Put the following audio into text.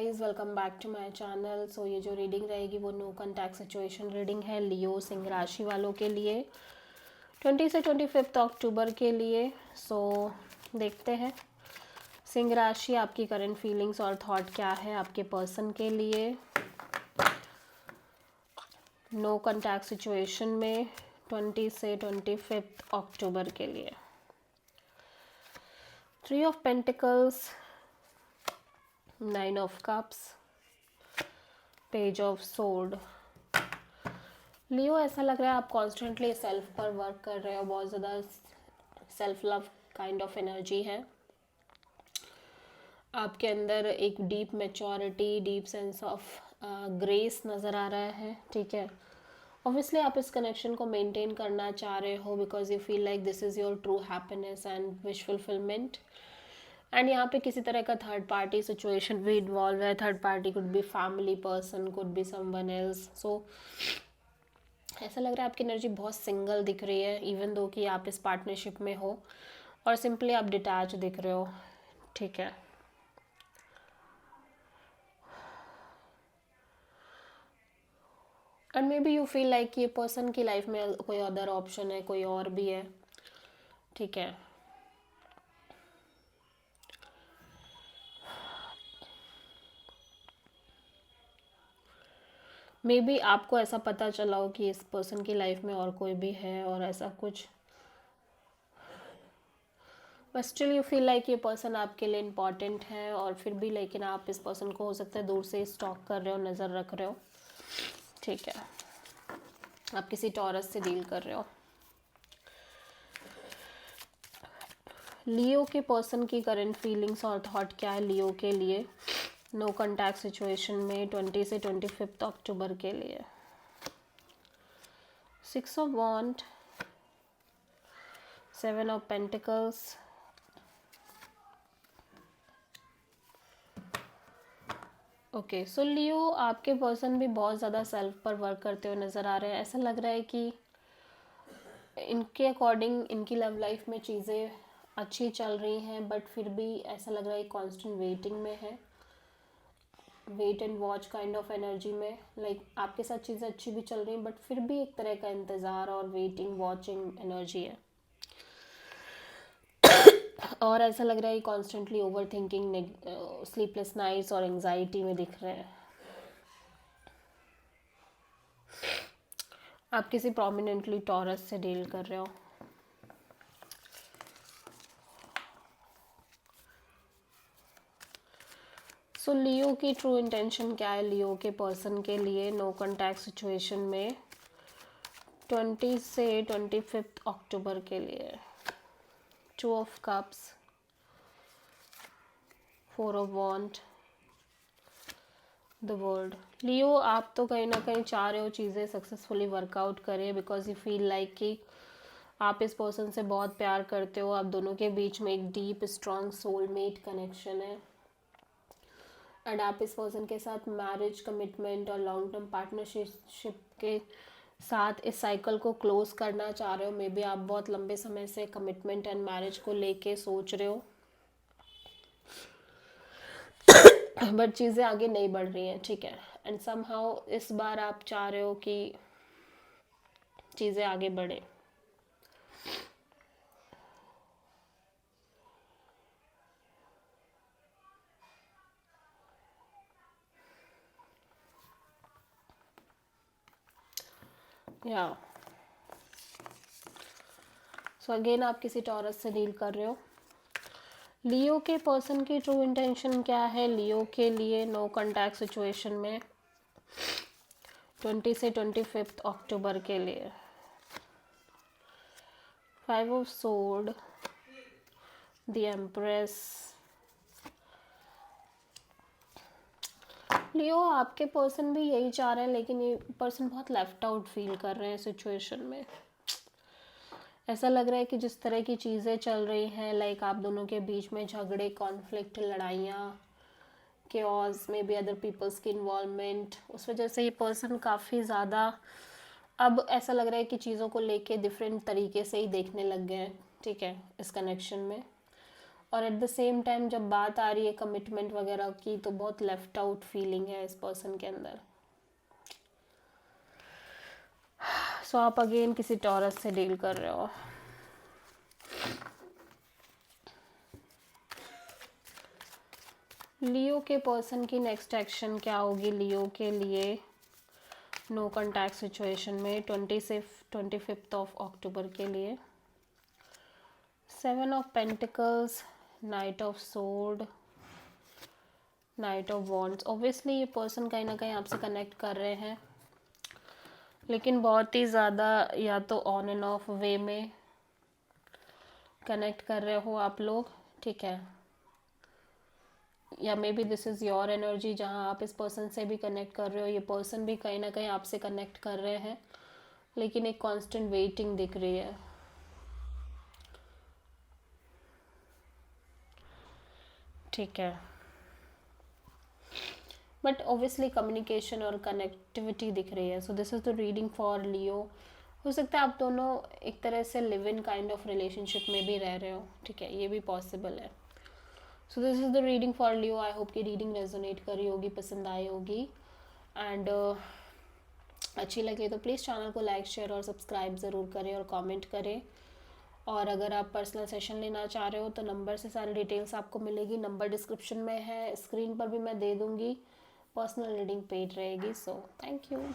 Guys, welcome back to my channel. So ये जो reading रहेगी वो नो कॉन्टैक्ट सिचुएशन रीडिंग है लियो सिंह राशि वालों के लिए 20 से 25 अक्टूबर के लिए। सो देखते हैं सिंह राशि आपकी करंट फीलिंग्स और थॉट क्या है आपके पर्सन के लिए नो कॉन्टैक्ट सिचुएशन में 20 से 25 अक्टूबर के लिए। 3 of pentacles, 9 of cups, page of sword. Leo ऐसा लग रहा है आप कॉन्स्टेंटली सेल्फ पर वर्क कर रहे हो, बहुत ज़्यादा self love kind of energy है आपके अंदर। एक deep maturity, deep sense of grace नज़र आ रहा है। ठीक है, ऑब्वियसली आप इस कनेक्शन को मेंटेन करना चाह रहे हो because you feel like this is your true happiness and wish fulfilment. And यहाँ पे किसी तरह का थर्ड पार्टी सिचुएशन भी इन्वॉल्व है। Third party could be family person, could be someone else. So ऐसा लग रहा है आपकी एनर्जी बहुत सिंगल दिख रही है, इवन दो कि आप इस पार्टनरशिप में हो, और सिंपली आप डिटैच दिख रहे हो। ठीक है, and may be you feel like ये पर्सन की लाइफ में कोई अदर ऑप्शन है, कोई और भी है। ठीक है, मे बी आपको ऐसा पता चला हो कि इस पर्सन की लाइफ में और कोई भी है और ऐसा कुछ, but still you feel like ये पर्सन आपके लिए इम्पॉर्टेंट है। और फिर भी लेकिन आप इस पर्सन को हो सकता है दूर से स्टॉक कर रहे हो, नज़र रख रहे हो। ठीक है, आप किसी टॉरस से डील कर रहे हो। लियो के पर्सन की करंट फीलिंग्स और थॉट क्या है लियो के लिए नो कॉन्टैक्ट सिचुएशन में 20 से 25 अक्टूबर के लिए। 6 of wand, 7 of pentacles, okay. So Leo आपके पर्सन भी बहुत ज़्यादा सेल्फ पर वर्क करते हुए नज़र आ रहे हैं। ऐसा लग रहा है कि इनके अकॉर्डिंग इनकी लव लाइफ में चीज़ें अच्छी चल रही हैं, बट फिर भी ऐसा लग रहा है कांस्टेंट वेटिंग में है, wait and watch kind of energy में। लाइक आपके साथ चीज़ें अच्छी भी चल रही हैं, बट फिर भी एक तरह का इंतज़ार और वेटिंग वॉचिंग एनर्जी है। और ऐसा लग रहा है constantly overthinking, sleepless nights और एंजाइटी में दिख रहे हैं। आप किसी प्रोमिनेंटली टॉरस से डील कर रहे हो। सो लियो की ट्रू इंटेंशन क्या है लियो के पर्सन के लिए नो कॉन्टैक्ट सिचुएशन में 20 से 25 अक्टूबर के लिए। 2 of cups, 4 of wand, the world. Leo आप तो कहीं ना कहीं चाह रहे हो चीज़ें सक्सेसफुली वर्कआउट करें बिकॉज यू फील लाइक कि आप इस पर्सन से बहुत प्यार करते हो। आप दोनों के बीच में एक डीप स्ट्रॉन्ग सोलमेट कनेक्शन है एंड आप इस पर्सन के साथ मैरिज, कमिटमेंट और लॉन्ग टर्म पार्टनरशिप के साथ इस साइकिल को क्लोज करना चाह रहे हो। मे बी आप बहुत लंबे समय से कमिटमेंट एंड मैरिज को लेके सोच रहे हो, बट चीज़ें आगे नहीं बढ़ रही हैं। ठीक है, एंड समहाउ इस बार आप चाह रहे हो कि चीज़ें आगे बढ़े। या सो अगेन आप किसी टॉरस से डील कर रहे हो। लियो के पर्सन की ट्रू इंटेंशन क्या है लियो के लिए नो कॉन्टैक्ट सिचुएशन में 20 से 25 अक्टूबर के लिए। 5 ऑफ सोर्ड, द एम्प्रेस। लियो आपके पर्सन भी यही चाह रहे हैं, लेकिन ये पर्सन बहुत लेफ्ट आउट फील कर रहे हैं सिचुएशन में। ऐसा लग रहा है कि जिस तरह की चीज़ें चल रही हैं, लाइक आप दोनों के बीच में झगड़े, कॉन्फ्लिक्ट, लड़ाइयाँ, chaos, maybe other peoples की इन्वॉल्वमेंट, उस वजह से ये पर्सन काफ़ी ज़्यादा अब ऐसा लग रहा है कि चीज़ों को लेके डिफरेंट तरीके से ही देखने लग गए हैं। ठीक है, इस कनेक्शन में और एट द सेम टाइम जब बात आ रही है कमिटमेंट वगैरह की तो बहुत लेफ्ट आउट फीलिंग है इस पर्सन के अंदर। सो आप अगेन किसी टॉरस से डील कर रहे हो। लियो के पर्सन की नेक्स्ट एक्शन क्या होगी लियो के लिए नो कॉन्टैक्ट सिचुएशन में 25 ऑफ अक्टूबर के लिए। 7 of pentacles, night of sword, night of wands. Obviously ये पर्सन कहीं ना कहीं आपसे कनेक्ट कर रहे हैं, लेकिन बहुत ही ज़्यादा या तो ऑन एंड ऑफ वे में कनेक्ट कर रहे हो आप लोग, ठीक है। या may be this is your energy जहाँ आप इस पर्सन से भी कनेक्ट कर रहे हो, ये पर्सन भी कहीं ना कहीं आपसे कनेक्ट कर रहे हैं, लेकिन एक कांस्टेंट वेटिंग दिख रही है। ठीक है, बट ऑब्वियसली कम्युनिकेशन और कनेक्टिविटी दिख रही है। So this is the reading for Leo. हो सकता है आप दोनों एक तरह से live in kind of relationship में भी रह रहे हो, ठीक है, ये भी पॉसिबल है। So this is the reading for Leo. I hope कि रीडिंग रेजोनेट करी होगी, पसंद आई होगी, एंड अच्छी लगे तो प्लीज़ चैनल को लाइक शेयर और सब्सक्राइब ज़रूर करें और कमेंट करें। और अगर आप पर्सनल सेशन लेना चाह रहे हो तो नंबर से सारी डिटेल्स आपको मिलेगी, नंबर डिस्क्रिप्शन में है, स्क्रीन पर भी मैं दे दूँगी, पर्सनल रीडिंग पेड रहेगी। So thank you.